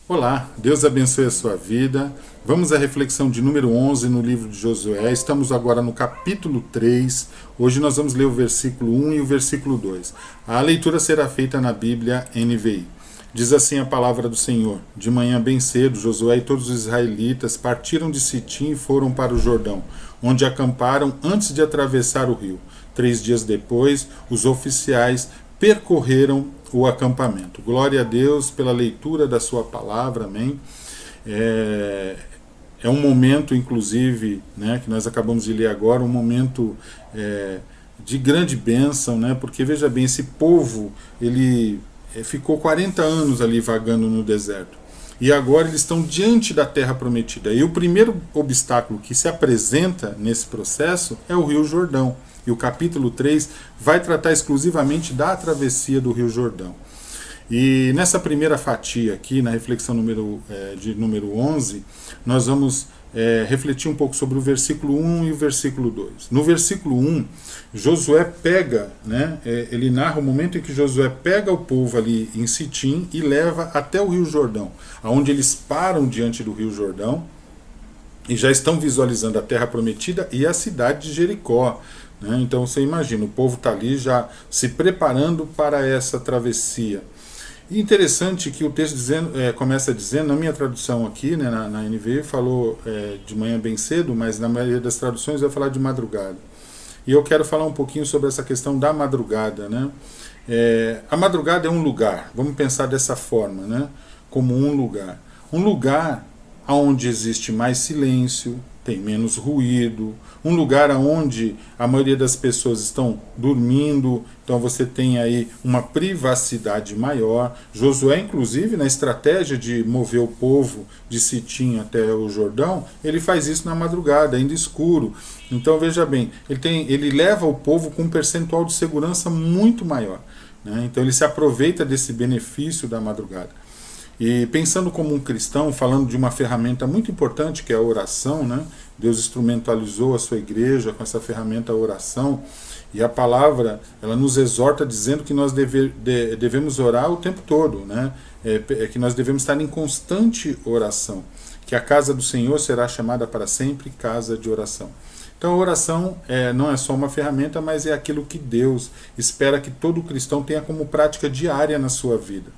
Olá, Deus abençoe a sua vida. Vamos à reflexão de número 11 no livro de Josué. Estamos agora no capítulo 3. Hoje nós vamos ler o versículo 1 e o versículo 2. A leitura será feita na Bíblia NVI. Diz assim a palavra do Senhor: De manhã bem cedo, Josué e todos os israelitas partiram de Sitim e foram para o Jordão, onde acamparam antes de atravessar o rio. 3 dias depois, os oficiais percorreram o acampamento. Glória a Deus pela leitura da sua palavra, amém. É um momento, inclusive, né, que nós acabamos de ler agora, um momento de grande bênção, né, porque veja bem, esse povo, ele ficou 40 anos ali vagando no deserto. E agora eles estão diante da terra prometida. E o primeiro obstáculo que se apresenta nesse processo é o Rio Jordão. E o capítulo 3 vai tratar exclusivamente da travessia do Rio Jordão. E nessa primeira fatia aqui, na reflexão de número 11, nós vamos refletir um pouco sobre o versículo 1 e o versículo 2. No versículo 1, Josué pega, né, ele narra o momento em que Josué pega o povo ali em Sitim e leva até o Rio Jordão, onde eles param diante do Rio Jordão e já estão visualizando a terra prometida e a cidade de Jericó. Né? Então você imagina, o povo está ali já se preparando para essa travessia. E interessante que o texto começa dizendo, na minha tradução aqui, né, na NVI, falou de manhã bem cedo, mas na maioria das traduções vai falar de madrugada. E eu quero falar um pouquinho sobre essa questão da madrugada. Né? A madrugada é um lugar, vamos pensar dessa forma, né, como um lugar. Um lugar onde existe mais silêncio, tem menos ruído, um lugar onde a maioria das pessoas estão dormindo, então você tem aí uma privacidade maior. Josué, inclusive, na estratégia de mover o povo de Sitim até o Jordão, ele faz isso na madrugada, ainda escuro. Então veja bem, ele leva o povo com um percentual de segurança muito maior. Né? Então ele se aproveita desse benefício da madrugada. E pensando como um cristão, falando de uma ferramenta muito importante que é a oração, né? Deus instrumentalizou a sua igreja com essa ferramenta a oração, e a palavra ela nos exorta dizendo que nós devemos orar o tempo todo, né? Que nós devemos estar em constante oração, que a casa do Senhor será chamada para sempre casa de oração. Então a oração não é só uma ferramenta, mas é aquilo que Deus espera que todo cristão tenha como prática diária na sua vida.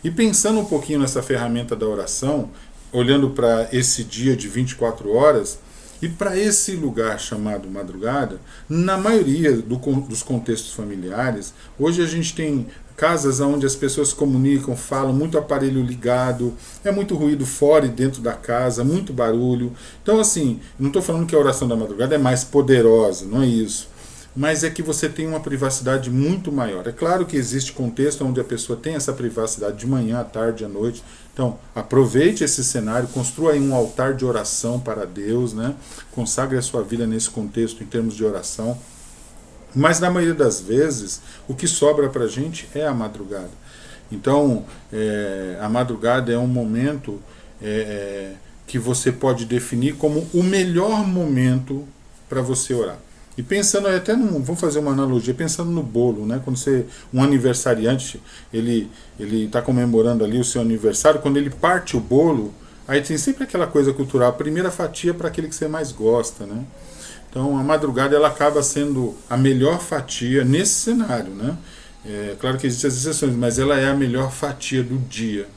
E pensando um pouquinho nessa ferramenta da oração, olhando para esse dia de 24 horas, e para esse lugar chamado madrugada, na maioria dos contextos familiares, hoje a gente tem casas onde as pessoas se comunicam, falam, muito aparelho ligado, é muito ruído fora e dentro da casa, muito barulho. Então assim, não estou falando que a oração da madrugada é mais poderosa, não é isso. Mas é que você tem uma privacidade muito maior. É claro que existe contexto onde a pessoa tem essa privacidade de manhã, à tarde, à noite. Então, aproveite esse cenário, construa aí um altar de oração para Deus, né? Consagre a sua vida nesse contexto em termos de oração. Mas na maioria das vezes, o que sobra para a gente é a madrugada. Então, a madrugada é um momento que você pode definir como o melhor momento para você orar. E pensando até vamos fazer uma analogia, pensando no bolo, né? Quando um aniversariante, ele está comemorando ali o seu aniversário, quando ele parte o bolo, aí tem sempre aquela coisa cultural, a primeira fatia para aquele que você mais gosta, né? Então a madrugada ela acaba sendo a melhor fatia nesse cenário, né? Claro que existem as exceções, mas ela é a melhor fatia do dia.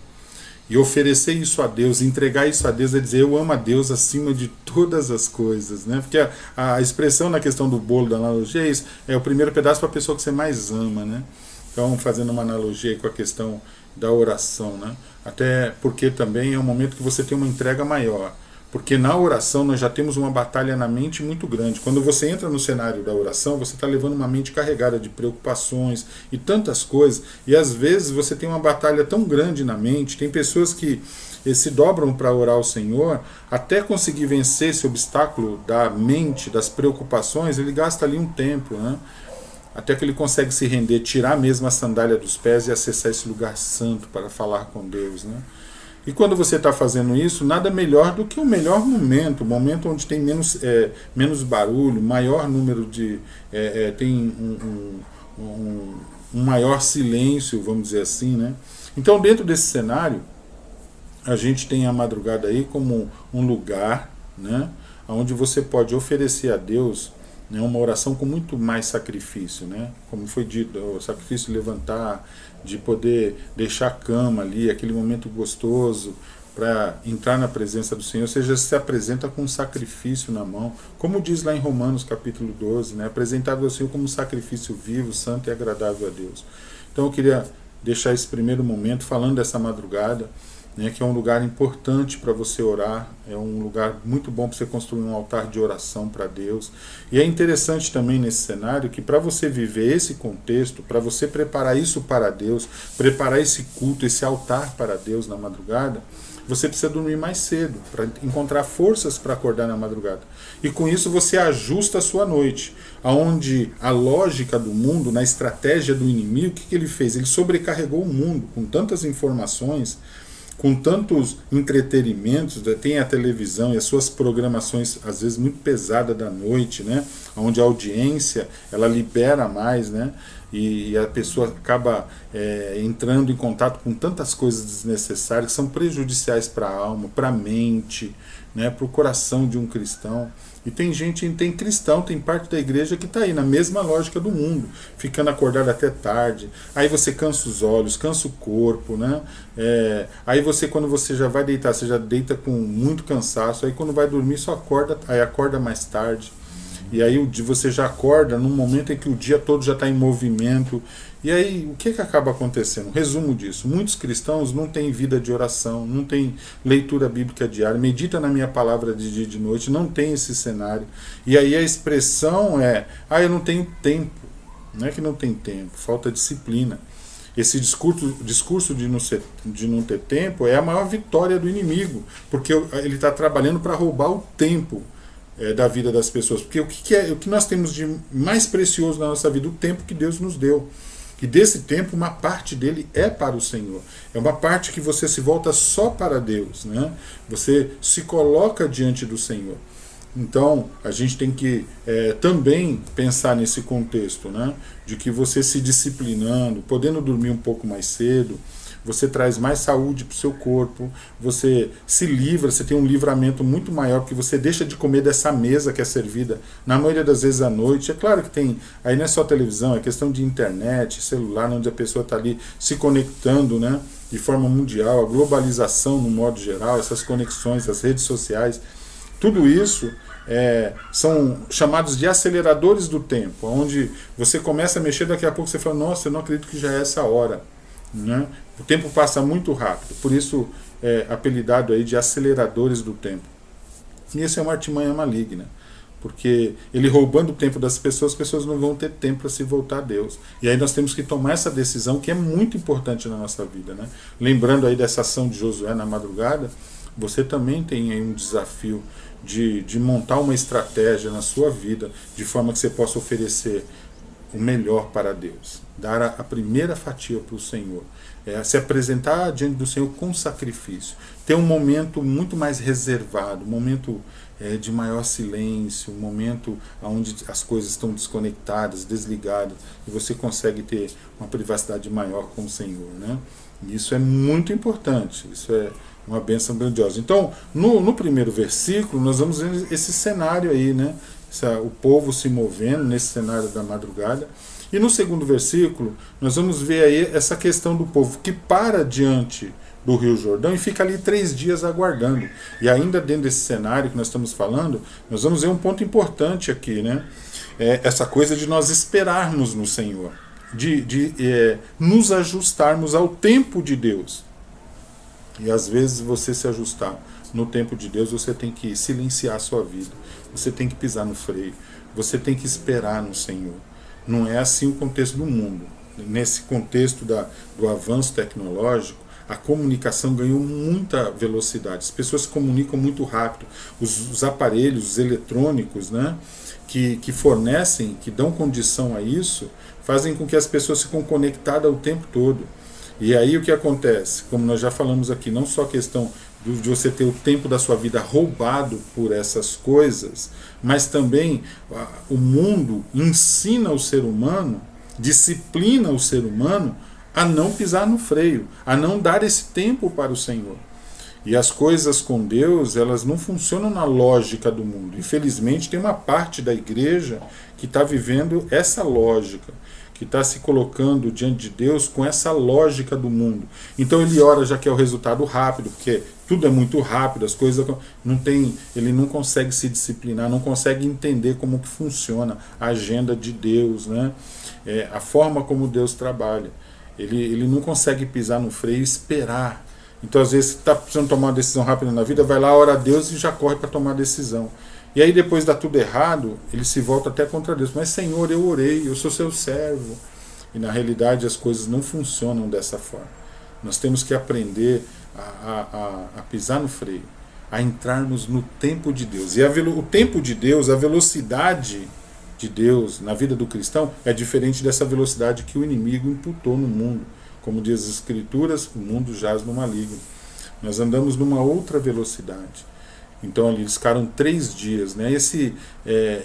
E oferecer isso a Deus, entregar isso a Deus, é dizer eu amo a Deus acima de todas as coisas, né? Porque a expressão na questão do bolo, da analogia, é isso, é o primeiro pedaço para a pessoa que você mais ama, né? Então, fazendo uma analogia aí com a questão da oração, né? Até porque também é um momento que você tem uma entrega maior. Porque na oração nós já temos uma batalha na mente muito grande. Quando você entra no cenário da oração, você está levando uma mente carregada de preocupações e tantas coisas. E às vezes você tem uma batalha tão grande na mente. Tem pessoas que se dobram para orar ao Senhor, até conseguir vencer esse obstáculo da mente, das preocupações, ele gasta ali um tempo, né? Até que ele consegue se render, tirar mesmo a sandália dos pés e acessar esse lugar santo para falar com Deus, né? E quando você está fazendo isso, nada melhor do que o melhor momento, o momento onde tem menos barulho, maior número de. Tem um maior silêncio, vamos dizer assim, né? Então, dentro desse cenário, a gente tem a madrugada aí como um lugar, né, onde você pode oferecer a Deus, né, uma oração com muito mais sacrifício, né, como foi dito, o sacrifício de levantar, de poder deixar a cama ali, aquele momento gostoso, para entrar na presença do Senhor, ou seja, se apresenta com um sacrifício na mão, como diz lá em Romanos capítulo 12, né, apresentado ao Senhor como um sacrifício vivo, santo e agradável a Deus. Então eu queria deixar esse primeiro momento falando dessa madrugada, né, que é um lugar importante para você orar, é um lugar muito bom para você construir um altar de oração para Deus. E é interessante também nesse cenário que para você viver esse contexto, para você preparar isso para Deus, preparar esse culto, esse altar para Deus na madrugada, você precisa dormir mais cedo, para encontrar forças para acordar na madrugada. E com isso você ajusta a sua noite, aonde a lógica do mundo, na estratégia do inimigo, o que ele fez? Ele sobrecarregou o mundo com tantas informações, com tantos entretenimentos, tem a televisão e as suas programações às vezes muito pesadas da noite, né, onde a audiência ela libera mais, né, e a pessoa acaba entrando em contato com tantas coisas desnecessárias que são prejudiciais para a alma, para a mente, né, para o coração de um cristão. E tem gente, tem cristão, tem parte da igreja que está aí na mesma lógica do mundo, ficando acordado até tarde. Aí você cansa os olhos, cansa o corpo, né? Aí você, quando você já vai deitar, você já deita com muito cansaço. Aí quando vai dormir, só acorda, aí acorda mais tarde. E aí você já acorda num momento em que o dia todo já está em movimento. E aí, o que acaba acontecendo? Resumo disso: muitos cristãos não têm vida de oração, não têm leitura bíblica diária, medita na minha palavra de dia e de noite, não tem esse cenário. E aí a expressão é: eu não tenho tempo. Não é que não tem tempo, falta disciplina. Esse discurso de não ter tempo é a maior vitória do inimigo, porque ele está trabalhando para roubar o tempo da vida das pessoas. Porque o que nós temos de mais precioso na nossa vida? O tempo que Deus nos deu. E desse tempo, uma parte dele é para o Senhor. É uma parte que você se volta só para Deus, né? Você se coloca diante do Senhor. Então, a gente tem que também pensar nesse contexto, né? De que você se disciplinando, podendo dormir um pouco mais cedo, você traz mais saúde para o seu corpo, você se livra, você tem um livramento muito maior, porque você deixa de comer dessa mesa que é servida, na maioria das vezes à noite. É claro que tem, aí não é só televisão, é questão de internet, celular, onde a pessoa está ali se conectando, né, de forma mundial, a globalização no modo geral, essas conexões, as redes sociais, tudo isso são chamados de aceleradores do tempo, onde você começa a mexer, daqui a pouco você fala: nossa, eu não acredito que já é essa hora, né? O tempo passa muito rápido, por isso apelidado aí de aceleradores do tempo. E isso é uma artimanha maligna, porque ele roubando o tempo das pessoas, as pessoas não vão ter tempo para se voltar a Deus. E aí nós temos que tomar essa decisão, que é muito importante na nossa vida, né? Lembrando aí dessa ação de Josué na madrugada, você também tem aí um desafio de montar uma estratégia na sua vida, de forma que você possa oferecer o melhor para Deus, dar a primeira fatia para o Senhor, se apresentar diante do Senhor com sacrifício, ter um momento muito mais reservado, um momento de maior silêncio, um momento onde as coisas estão desconectadas, desligadas, e você consegue ter uma privacidade maior com o Senhor, né? E isso é muito importante, isso é uma bênção grandiosa. Então, no primeiro versículo, nós vamos ver esse cenário aí, né? O povo se movendo nesse cenário da madrugada. E no segundo versículo, nós vamos ver aí essa questão do povo que para diante do Rio Jordão e fica ali 3 dias aguardando. E ainda dentro desse cenário que nós estamos falando, nós vamos ver um ponto importante aqui, né? Essa coisa de nós esperarmos no Senhor, de nos ajustarmos ao tempo de Deus. E às vezes você se ajustar no tempo de Deus, você tem que silenciar a sua vida, você tem que pisar no freio, você tem que esperar no Senhor. Não é assim o contexto do mundo. Nesse contexto do avanço tecnológico, a comunicação ganhou muita velocidade, as pessoas se comunicam muito rápido, os aparelhos, os eletrônicos, né, que fornecem, que dão condição a isso, fazem com que as pessoas fiquem conectadas o tempo todo. E aí o que acontece? Como nós já falamos aqui, não só a questão de você ter o tempo da sua vida roubado por essas coisas, mas também o mundo ensina o ser humano, disciplina o ser humano a não pisar no freio, a não dar esse tempo para o Senhor. E as coisas com Deus, elas não funcionam na lógica do mundo. Infelizmente, tem uma parte da igreja que está vivendo essa lógica, que está se colocando diante de Deus com essa lógica do mundo. Então ele ora, já quer o resultado rápido, porque tudo é muito rápido, as coisas não tem, ele não consegue se disciplinar, não consegue entender como que funciona a agenda de Deus, né? A forma como Deus trabalha. Ele não consegue pisar no freio e esperar. Então, às vezes, está precisando tomar uma decisão rápida na vida, vai lá, ora a Deus e já corre para tomar a decisão. E aí, depois dá tudo errado, ele se volta até contra Deus. Mas, Senhor, eu orei, eu sou seu servo. E, na realidade, as coisas não funcionam dessa forma. Nós temos que aprender a pisar no freio, a entrarmos no tempo de Deus. E o tempo de Deus, a velocidade de Deus na vida do cristão é diferente dessa velocidade que o inimigo imputou no mundo. Como diz as Escrituras, o mundo jaz no maligno. Nós andamos numa outra velocidade. Então ali eles ficaram 3 dias, né?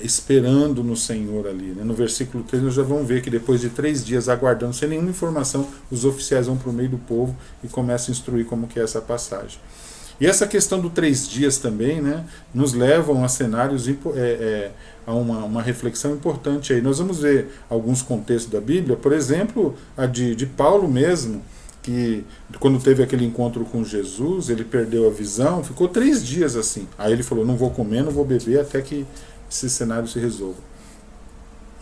Esperando no Senhor ali, né? No versículo 3 nós já vamos ver que depois de 3 dias aguardando, sem nenhuma informação, os oficiais vão para o meio do povo e começam a instruir como que é essa passagem. E essa questão do 3 dias também, né, nos levam a cenários, a uma reflexão importante aí. Nós vamos ver alguns contextos da Bíblia, por exemplo, a de Paulo mesmo, que quando teve aquele encontro com Jesus, ele perdeu a visão, ficou 3 dias assim. Aí ele falou, não vou comer, não vou beber até que esse cenário se resolva.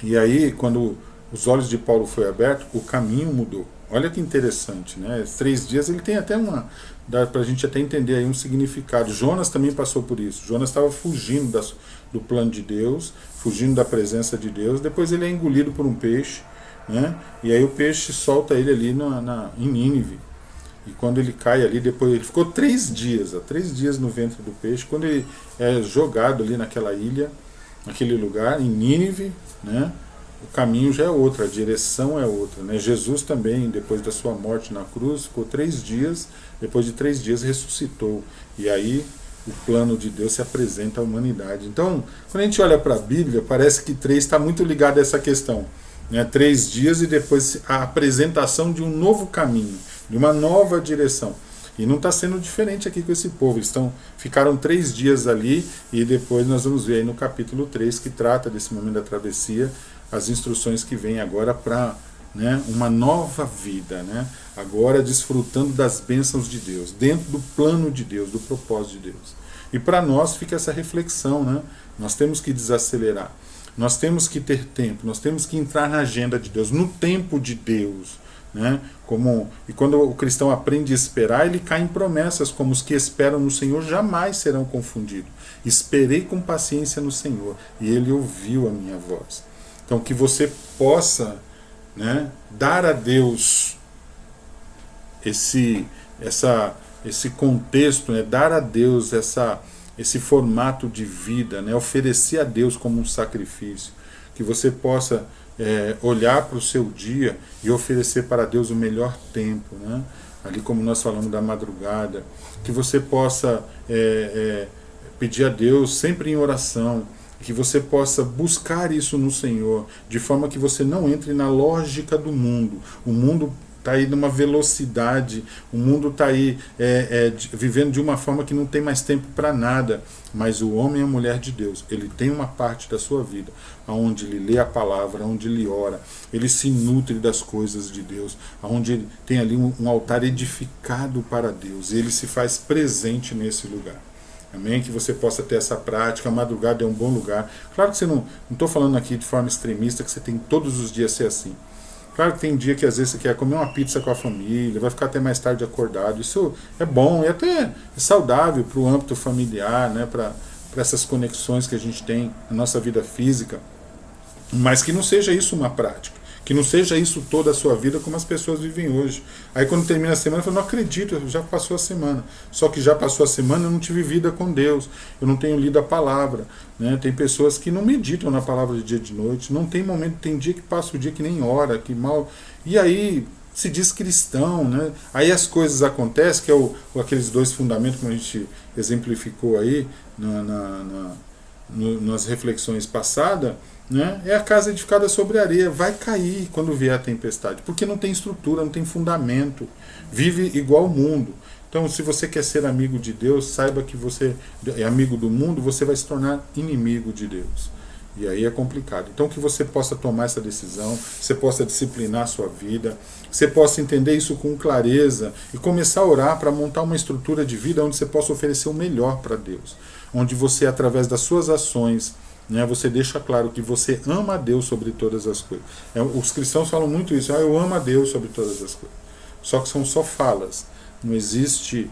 E aí, quando os olhos de Paulo foram abertos, o caminho mudou. Olha que interessante, né? 3 dias ele tem até dá para a gente até entender aí um significado. Jonas também passou por isso. Jonas estava fugindo do plano de Deus, fugindo da presença de Deus. Depois ele é engolido por um peixe, né? E aí o peixe solta ele ali em Nínive. E quando ele cai ali, depois ele ficou 3 dias, 3 dias no ventre do peixe. Quando ele é jogado ali naquela ilha, naquele lugar, em Nínive, né? O caminho já é outro, a direção é outra, né? Jesus também, depois da sua morte na cruz, ficou 3 dias, depois de 3 dias ressuscitou. E aí o plano de Deus se apresenta à humanidade. Então, quando a gente olha para a Bíblia, parece que 3 está muito ligado a essa questão, né? 3 dias e depois a apresentação de um novo caminho, de uma nova direção. E não está sendo diferente aqui com esse povo. Eles ficaram 3 dias ali e depois nós vamos ver aí no capítulo 3, que trata desse momento da travessia, as instruções que vêm agora para, né, uma nova vida, né? Agora desfrutando das bênçãos de Deus, dentro do plano de Deus, do propósito de Deus. E para nós fica essa reflexão, né? Nós temos que desacelerar, nós temos que ter tempo, nós temos que entrar na agenda de Deus, no tempo de Deus, né? E quando o cristão aprende a esperar, ele cai em promessas, como os que esperam no Senhor jamais serão confundidos. Esperei com paciência no Senhor, e Ele ouviu a minha voz. Então que você possa, né, dar a Deus esse contexto, né, dar a Deus esse formato de vida, né, oferecer a Deus como um sacrifício. Que você possa olhar para o seu dia e oferecer para Deus o melhor tempo, né? Ali como nós falamos da madrugada, que você possa pedir a Deus sempre em oração, que você possa buscar isso no Senhor, de forma que você não entre na lógica do mundo. O mundo está aí numa velocidade, o mundo está aí vivendo de uma forma que não tem mais tempo para nada, mas o homem e a mulher de Deus, ele tem uma parte da sua vida, onde ele lê a palavra, onde ele ora, ele se nutre das coisas de Deus, onde ele tem ali um altar edificado para Deus, ele se faz presente nesse lugar. Amém? Que você possa ter essa prática. A madrugada é um bom lugar. Claro que você não estou falando aqui de forma extremista, que você tem todos os dias ser assim. Claro que tem dia que às vezes você quer comer uma pizza com a família, vai ficar até mais tarde acordado. Isso é bom e até é saudável para o âmbito familiar, né? Para essas conexões que a gente tem na nossa vida física. Mas que não seja isso uma prática. Que não seja isso toda a sua vida como as pessoas vivem hoje. Aí quando termina a semana, eu falo, não acredito, já passou a semana. Só que já passou a semana, eu não tive vida com Deus. Eu não tenho lido a palavra. Né? Tem pessoas que não meditam na palavra de dia e de noite. Não tem momento, tem dia que passa o dia que nem ora, que mal. E aí se diz cristão. Né? Aí as coisas acontecem, que é aqueles 2 fundamentos que a gente exemplificou aí nas reflexões passadas. Né? É a casa edificada sobre areia, vai cair quando vier a tempestade, porque não tem estrutura, não tem fundamento, vive igual o mundo. Então, se você quer ser amigo de Deus, saiba que você é amigo do mundo, você vai se tornar inimigo de Deus. E aí é complicado. Então, que você possa tomar essa decisão, você possa disciplinar a sua vida, você possa entender isso com clareza e começar a orar para montar uma estrutura de vida onde você possa oferecer o melhor para Deus. Onde você, através das suas ações, né, você deixa claro que você ama a Deus sobre todas as coisas. Os cristãos falam muito isso, eu amo a Deus sobre todas as coisas. Só que são só falas. Não existe...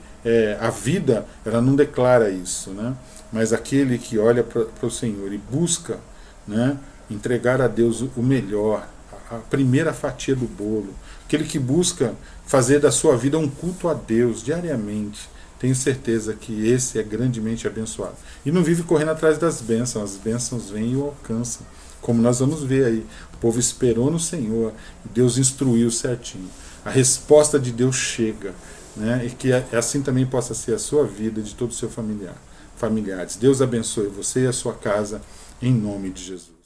a vida, ela não declara isso, né? Mas aquele que olha para o Senhor e busca, né, entregar a Deus o melhor, a primeira fatia do bolo, aquele que busca fazer da sua vida um culto a Deus diariamente, tenho certeza que esse é grandemente abençoado. E não vive correndo atrás das bênçãos, as bênçãos vêm e o alcançam. Como nós vamos ver aí, o povo esperou no Senhor, e Deus instruiu certinho. A resposta de Deus chega, né? E que assim também possa ser a sua vida e de todo o seu familiares. Deus abençoe você e a sua casa, em nome de Jesus.